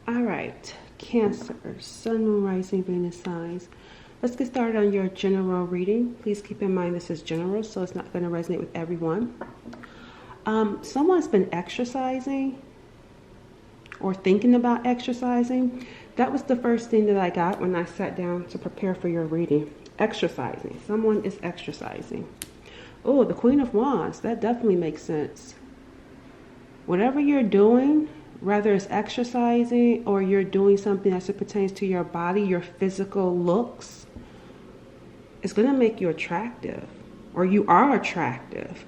All right, Cancer, Sun, Moon, Rising, Venus signs. Let's get started on your general reading. Please keep in mind this is general, so it's not going to resonate with everyone. Someone's been exercising or thinking about exercising. That was the first thing that I got when I sat down to prepare for your reading. Exercising. Someone is exercising. Oh, the Queen of Wands. That definitely makes sense. Whatever you're doing, whether it's exercising or you're doing something as it pertains to your body, your physical looks, it's going to make you attractive, or you are attractive.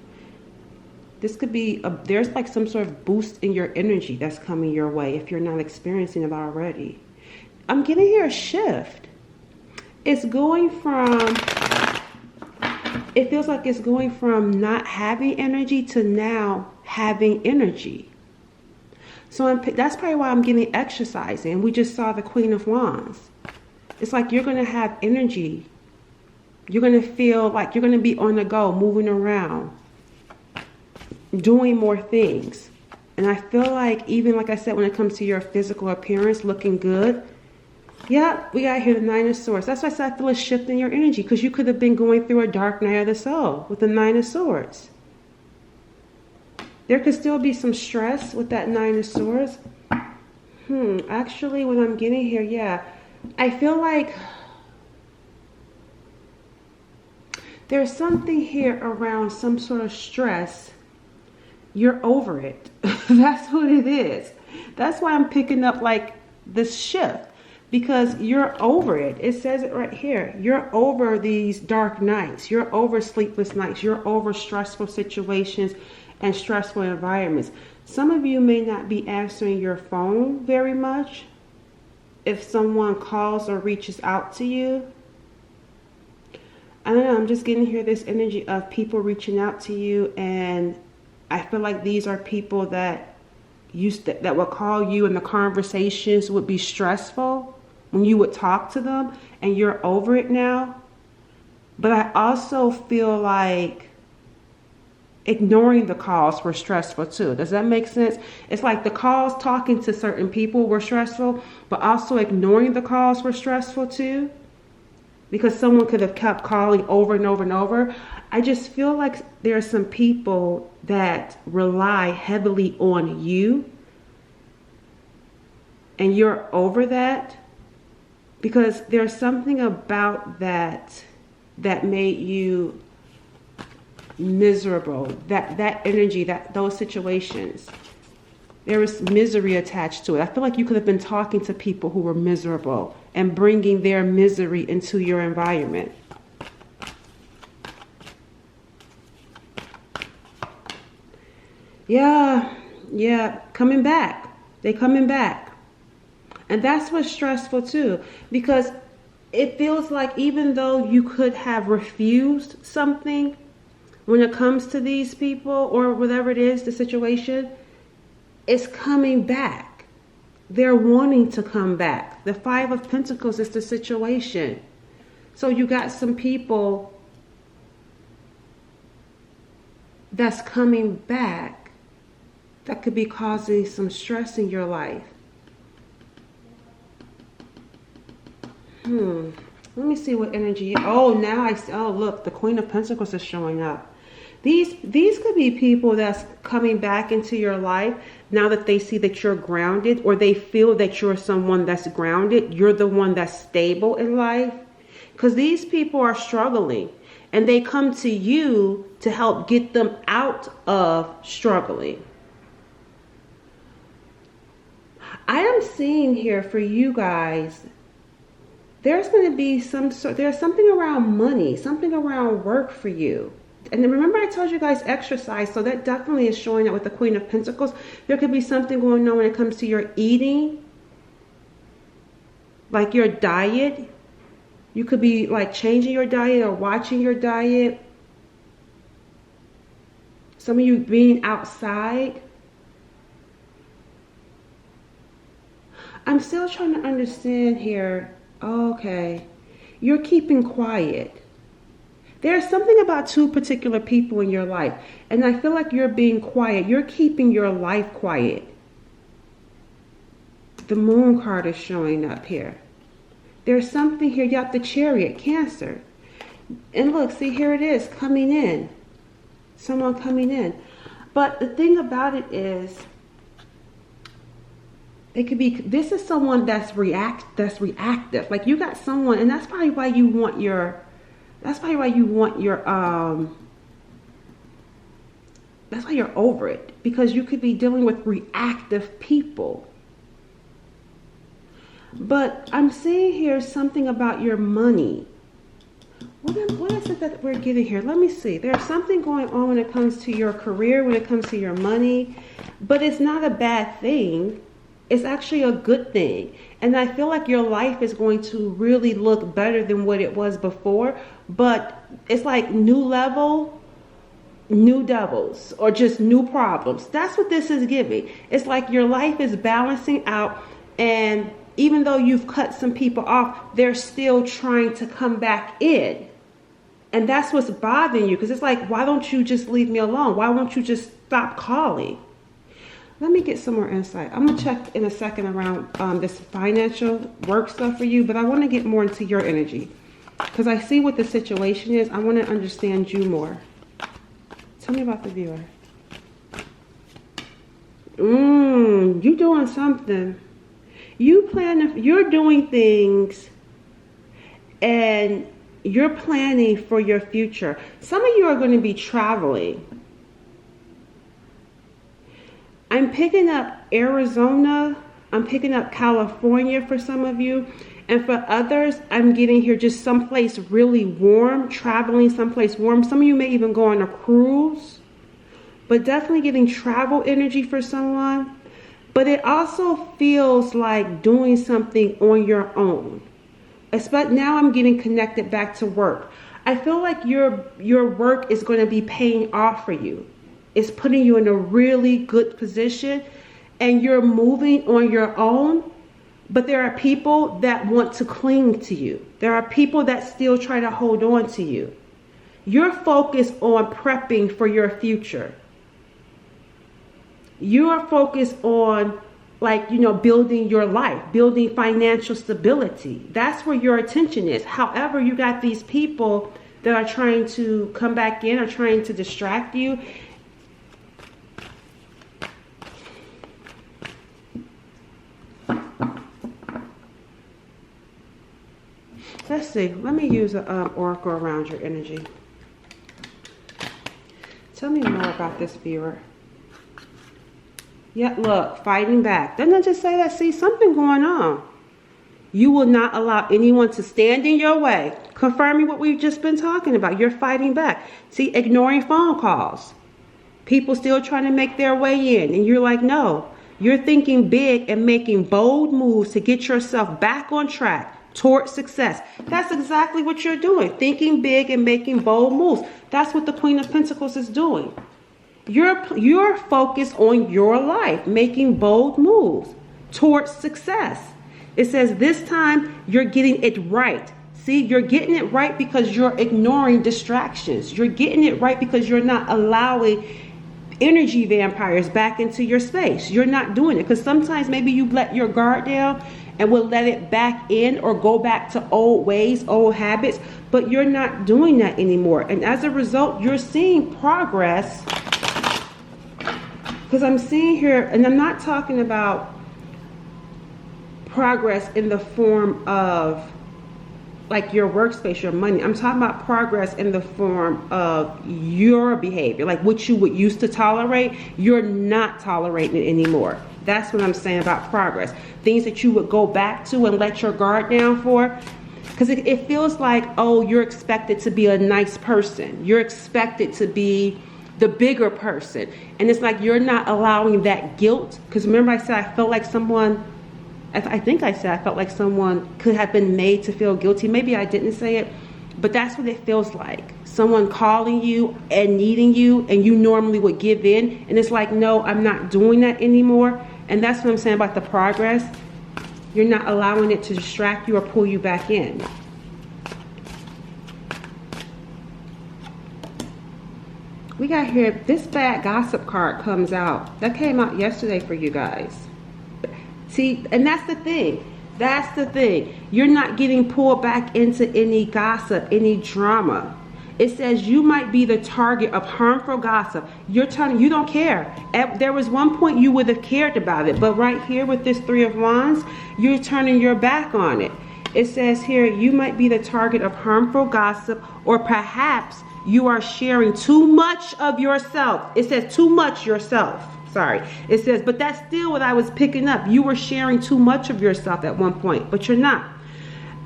This could be, there's like some sort of boost in your energy that's coming your way if you're not experiencing it already. I'm getting here a shift. It's going from, it feels like it's going from not having energy to now having energy. So that's probably why I'm getting exercising. We just saw the Queen of Wands. It's like you're going to have energy. You're going to feel like you're going to be on the go, moving around, doing more things. And I feel like, even like I said, when it comes to your physical appearance, looking good. Yeah, we got here the Nine of Swords. That's why I said I feel a shift in your energy, because you could have been going through a dark night of the soul with the Nine of Swords. There could still be some stress with that Nine of Swords. Actually, what I'm getting here, yeah, I feel like there's something here around some sort of stress. You're over it. That's what it is. That's why I'm picking up like this shift, because you're over it. It says it right here. You're over these dark nights. You're over sleepless nights. You're over stressful situations and stressful environments. Some of you may not be answering your phone very much. If someone calls or reaches out to you, I don't know, I'm just getting here this energy of people reaching out to you, and I feel like these are people that that would call you and the conversations would be stressful when you would talk to them, and you're over it now. But I also feel like ignoring the calls were stressful too. Does that make sense? It's like the calls, talking to certain people, were stressful, but also ignoring the calls were stressful too, because someone could have kept calling over and over and over. I just feel like there are some people that rely heavily on you, and you're over that, because there's something about that that made you miserable. That energy, those situations, there was misery attached to it. I feel like you could have been talking to people who were miserable and bringing their misery into your environment. Yeah, coming back. They coming back. And that's what's stressful too, because it feels like even though you could have refused something, when it comes to these people or whatever it is, the situation, it's coming back. They're wanting to come back. The Five of Pentacles is the situation. So you got some people that's coming back that could be causing some stress in your life. Let me see what energy. Oh, now I see. Oh, look, the Queen of Pentacles is showing up. These could be people that's coming back into your life now that they see that you're grounded, or they feel that you're someone that's grounded. You're the one that's stable in life. Because these people are struggling, and they come to you to help get them out of struggling. I am seeing here for you guys, there's going to be there's something around money, something around work for you. And then remember I told you guys exercise, so that definitely is showing up with the Queen of Pentacles. There could be something going on when it comes to your eating, like your diet. You could be like changing your diet or watching your diet. Some of you being outside. I'm still trying to understand here. Okay, you're keeping quiet. There's something about two particular people in your life, and I feel like you're being quiet. You're keeping your life quiet. The Moon card is showing up here. There's something here. You got the Chariot, Cancer. And look, see, here it is coming in. Someone coming in. But the thing about it is, it could be, this is someone that's reactive. Like you got someone, and that's probably why you want your, that's why you're over it. Because you could be dealing with reactive people. But I'm seeing here something about your money. What is it that we're getting here? Let me see. There's something going on when it comes to your career, when it comes to your money. But it's not a bad thing. It's actually a good thing. And I feel like your life is going to really look better than what it was before. But it's like new level, new devils, or just new problems. That's what this is giving. It's like your life is balancing out, and even though you've cut some people off, they're still trying to come back in. And that's what's bothering you. Because it's like, why don't you just leave me alone? Why won't you just stop calling? Let me get some more insight. I'm going to check in a second around this financial work stuff for you. But I want to get more into your energy. Because I see what the situation is. I want to understand you more. Tell me about the viewer. You doing something. You're doing things, and you're planning for your future. Some of you are going to be traveling. I'm picking up Arizona. I'm picking up California for some of you. And for others, I'm getting here just someplace really warm, traveling someplace warm. Some of you may even go on a cruise. But definitely getting travel energy for someone. But it also feels like doing something on your own. Especially now I'm getting connected back to work. I feel like your work is going to be paying off for you. It's putting you in a really good position, and you're moving on your own. But there are people that want to cling to you. There are people that still try to hold on to you. You're focused on prepping for your future. You are focused on, building your life, building financial stability. That's where your attention is. However, you got these people that are trying to come back in or trying to distract you. Let's see. Let me use an oracle around your energy. Tell me more about this viewer. Yeah, look, fighting back. Doesn't it just say that? See, something going on. You will not allow anyone to stand in your way. Confirming what we've just been talking about. You're fighting back. See, ignoring phone calls. People still trying to make their way in. And you're like, no. You're thinking big and making bold moves to get yourself back on track towards success. That's exactly what you're doing. Thinking big and making bold moves. That's what the Queen of Pentacles is doing. You're focused on your life, making bold moves towards success. It says this time you're getting it right. See, you're getting it right because you're ignoring distractions. You're getting it right because you're not allowing energy vampires back into your space. You're not doing it because sometimes maybe you let your guard down and will let it back in or go back to old ways, old habits, but you're not doing that anymore. And as a result, you're seeing progress. Because I'm seeing here, and I'm not talking about progress in the form of like your workspace, your money. I'm talking about progress in the form of your behavior, like what you would used to tolerate. You're not tolerating it anymore. That's what I'm saying about progress. Things that you would go back to and let your guard down for. Because it feels like, oh, you're expected to be a nice person. You're expected to be the bigger person. And it's like you're not allowing that guilt. Because remember I said I felt like someone, I think I said I felt like someone could have been made to feel guilty. Maybe I didn't say it, but that's what it feels like. Someone calling you and needing you, and you normally would give in. And it's like, no, I'm not doing that anymore. And that's what I'm saying about the progress. You're not allowing it to distract you or pull you back in. We got here, this bad gossip card comes out. That came out yesterday for you guys. See, and that's the thing. That's the thing. You're not getting pulled back into any gossip, any drama. It says you might be the target of harmful gossip. You don't care. There was one point you would have cared about it, but right here with this Three of Wands, you're turning your back on it. It says here, you might be the target of harmful gossip, or perhaps you are sharing too much of yourself. It says too much yourself. Sorry. It says, but that's still what I was picking up. You were sharing too much of yourself at one point, but you're not.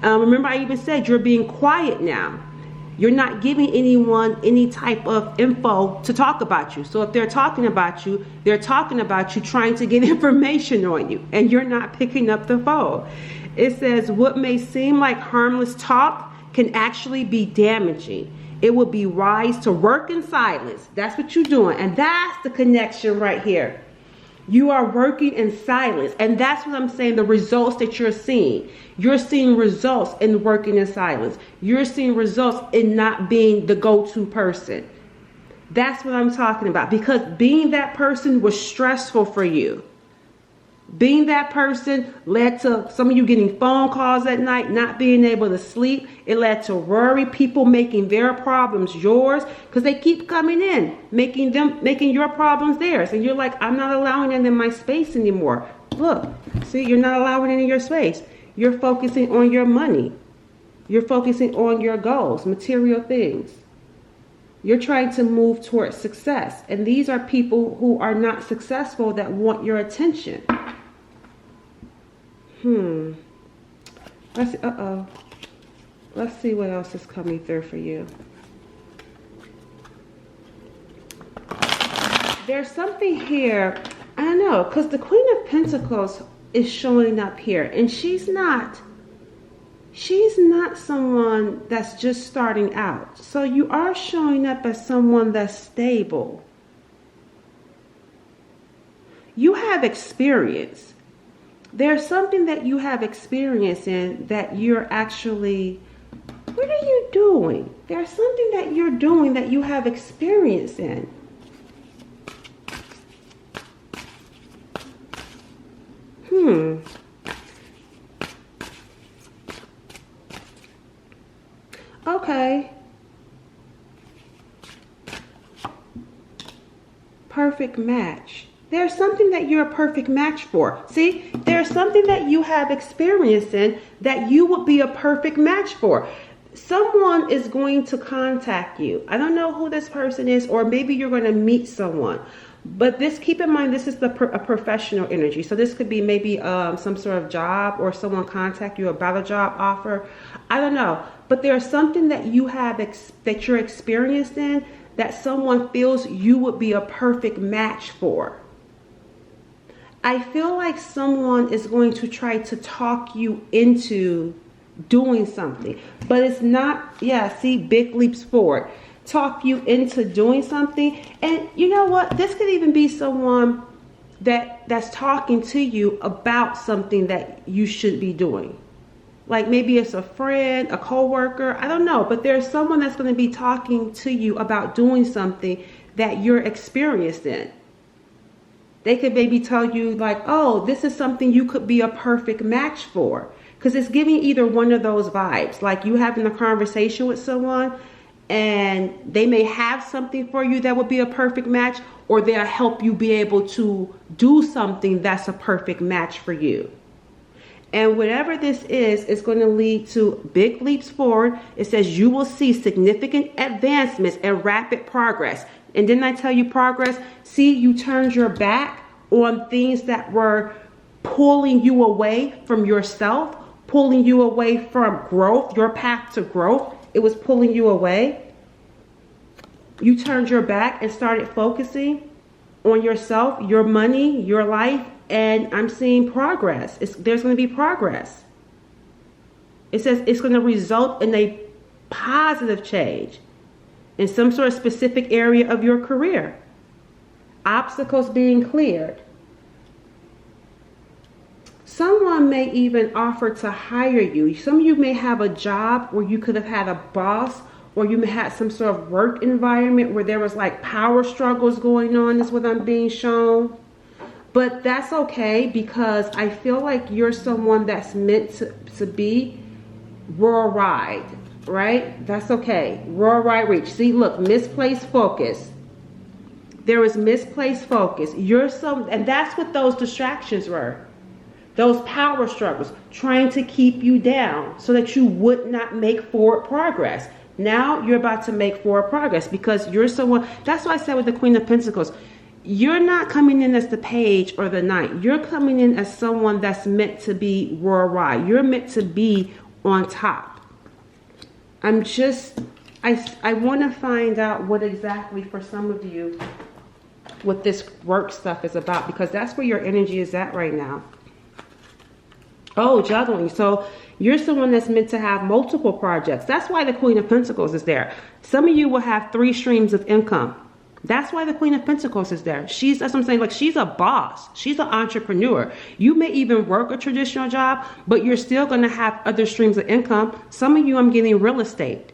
Remember, I even said you're being quiet now. You're not giving anyone any type of info to talk about you. So if they're talking about you trying to get information on you, and you're not picking up the phone. It says what may seem like harmless talk can actually be damaging. It would be wise to work in silence. That's what you're doing. And that's the connection right here. You are working in silence. And that's what I'm saying, the results that you're seeing. You're seeing results in working in silence. You're seeing results in not being the go-to person. That's what I'm talking about. Because being that person was stressful for you. Being that person led to some of you getting phone calls at night, not being able to sleep. It led to worry, people making their problems yours because they keep coming in, making your problems theirs. And you're like, I'm not allowing it in my space anymore. Look, see, you're not allowing it in your space. You're focusing on your money. You're focusing on your goals, material things. You're trying to move towards success. And these are people who are not successful that want your attention. Let's see. Let's see what else is coming through for you. There's something here. I don't know, because the Queen of Pentacles is showing up here, and she's not someone that's just starting out. So you are showing up as someone that's stable. You have experience. There's something that you have experience in that you're actually, what are you doing? There's something that you're doing that you have experience in. Okay. Perfect match. There's something that you're a perfect match for. See, there's something that you have experience in that you would be a perfect match for. Someone is going to contact you. I don't know who this person is, or maybe you're going to meet someone. But this, keep in mind, this is a professional energy. So this could be maybe some sort of job, or someone contact you about a job offer. I don't know. But there's something that you have that you're experienced in that someone feels you would be a perfect match for. I feel like someone is going to try to talk you into doing something, but it's not, yeah, see, big leaps forward. Talk you into doing something. And you know what? This could even be someone that's talking to you about something that you should be doing. Like maybe it's a friend, a coworker, I don't know, but there's someone that's going to be talking to you about doing something that you're experienced in. They could maybe tell you like, oh, this is something you could be a perfect match for. Because it's giving either one of those vibes. Like you having a conversation with someone and they may have something for you that would be a perfect match, or they'll help you be able to do something that's a perfect match for you. And whatever this is going to lead to big leaps forward. It says you will see significant advancements and rapid progress. And didn't I tell you progress? See, you turned your back on things that were pulling you away from yourself, pulling you away from growth, your path to growth. It was pulling you away. You turned your back and started focusing on yourself, your money, your life. And I'm seeing progress. There's going to be progress. It says it's going to result in a positive change in some sort of specific area of your career. Obstacles being cleared. Someone may even offer to hire you. Some of you may have a job where you could have had a boss, or you may have some sort of work environment where there was like power struggles going on, is what I'm being shown. But that's okay, because I feel like you're someone that's meant to be rural ride, right? That's okay. Rural ride reach. See, look, misplaced focus. There is misplaced focus. And that's what those distractions were. Those power struggles, trying to keep you down so that you would not make forward progress. Now you're about to make forward progress, because you're someone, that's why I said with the Queen of Pentacles, you're not coming in as the page or the knight. You're coming in as someone that's meant to be worldwide. You're meant to be on top. I want to find out what exactly for some of you what this work stuff is about, because that's where your energy is at right now. Oh, juggling. So you're someone that's meant to have multiple projects. That's why the Queen of Pentacles is there. Some of you will have 3 streams of income. That's why the Queen of Pentacles is there. That's what I'm saying. Like, she's a boss. She's an entrepreneur. You may even work a traditional job, but you're still going to have other streams of income. Some of you, I'm getting real estate.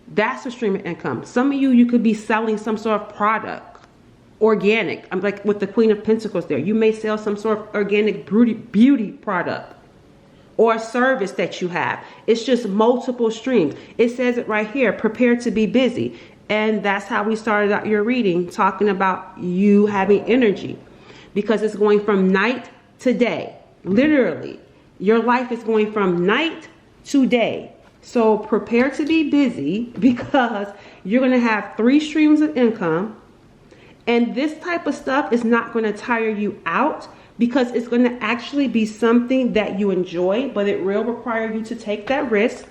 That's a stream of income. Some of you, you could be selling some sort of product. Organic. I'm like with the Queen of Pentacles there. You may sell some sort of organic beauty product or a service that you have. It's just multiple streams. It says it right here, prepare to be busy. And that's how we started out your reading, talking about you having energy, because it's going from night to day. Literally, your life is going from night to day. So prepare to be busy, because you're going to have 3 streams of income. And this type of stuff is not going to tire you out, because it's going to actually be something that you enjoy, but it will require you to take that risk,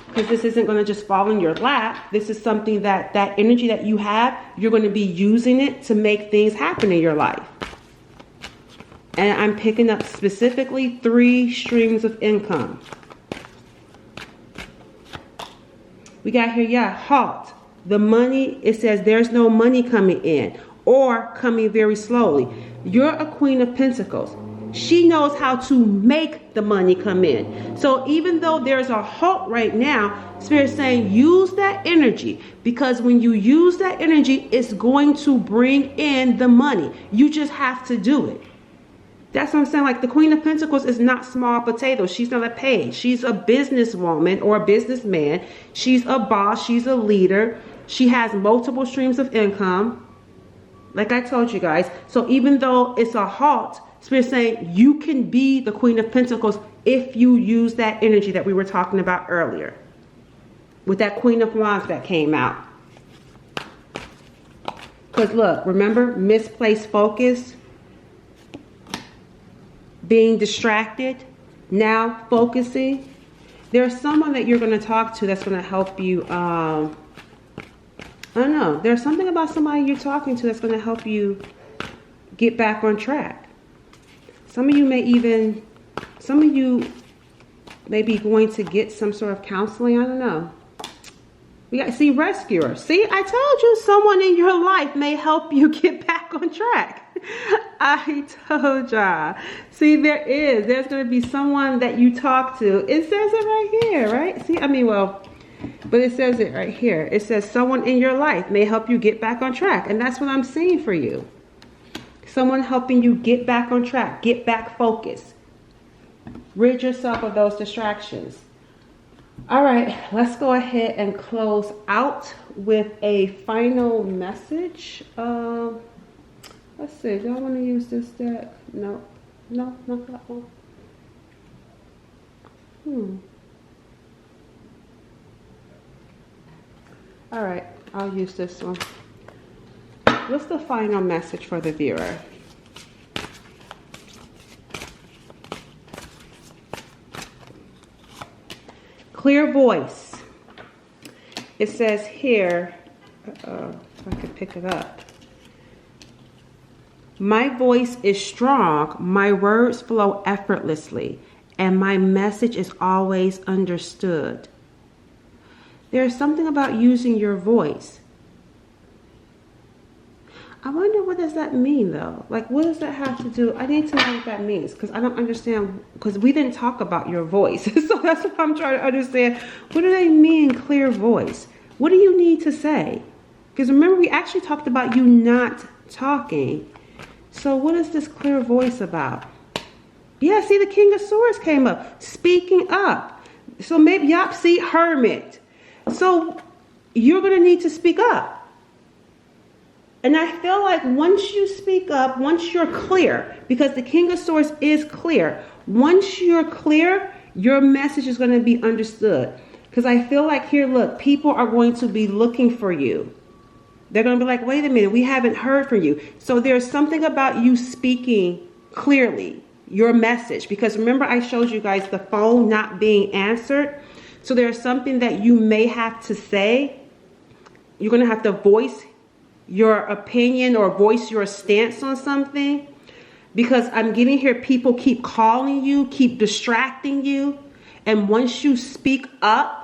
because this isn't going to just fall in your lap. This is something that energy that you have, you're going to be using it to make things happen in your life. And I'm picking up specifically 3 streams of income. We got here, yeah, halt. The money, it says there's no money coming in, or coming very slowly. You're a Queen of Pentacles. She knows how to make the money come in. So even though there's a halt right now, Spirit's saying use that energy, because when you use that energy, it's going to bring in the money. You just have to do it. That's what I'm saying. Like, the Queen of Pentacles is not small potatoes. She's not a page. She's a businesswoman or a businessman. She's a boss. She's a leader. She has multiple streams of income. Like I told you guys. So even though it's a halt, Spirit's saying you can be the Queen of Pentacles if you use that energy that we were talking about earlier, with that Queen of Wands that came out. Because look, remember, misplaced focus, being distracted, now focusing. There's someone that you're going to talk to that's going to help you. I don't know. There's something about somebody you're talking to that's going to help you get back on track. Some of you may be going to get some sort of counseling. I don't know. We got, see, rescuer. See, I told you someone in your life may help you get back on track. I told y'all. See, there's going to be someone that you talk to. It says it right here, right? See, I mean, well, but it says it right here. It says someone in your life may help you get back on track. And that's what I'm seeing for you. Someone helping you get back on track, get back focused. Rid yourself of those distractions. All right, let's go ahead and close out with a final message. Let's see, do y'all want to use this deck? No, not that one. All right, I'll use this one. What's the final message for the viewer? Clear voice. It says here, if I could pick it up. My voice is strong, my words flow effortlessly, and my message is always understood. There's something about using your voice. I wonder, what does that mean though? Like, what does that have to do? I need to know what that means, because I don't understand, because we didn't talk about your voice. So that's what I'm trying to understand. What do they mean, clear voice? What do you need to say? Because remember, we actually talked about you not talking. So what is this clear voice about? Yeah, see, the King of Swords came up. Speaking up. So maybe, yup, see, hermit. So you're going to need to speak up. And I feel like once you speak up, once you're clear, because the King of Swords is clear. Once you're clear, your message is going to be understood. Because I feel like here, look, people are going to be looking for you. They're going to be like, wait a minute, we haven't heard from you. So there's something about you speaking clearly, your message. Because remember, I showed you guys the phone not being answered. So there's something that you may have to say. You're going to have to voice your opinion or voice your stance on something. Because I'm getting here, people keep calling you, keep distracting you. And once you speak up,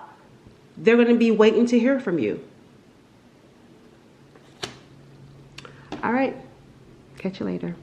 they're going to be waiting to hear from you. All right. Catch you later.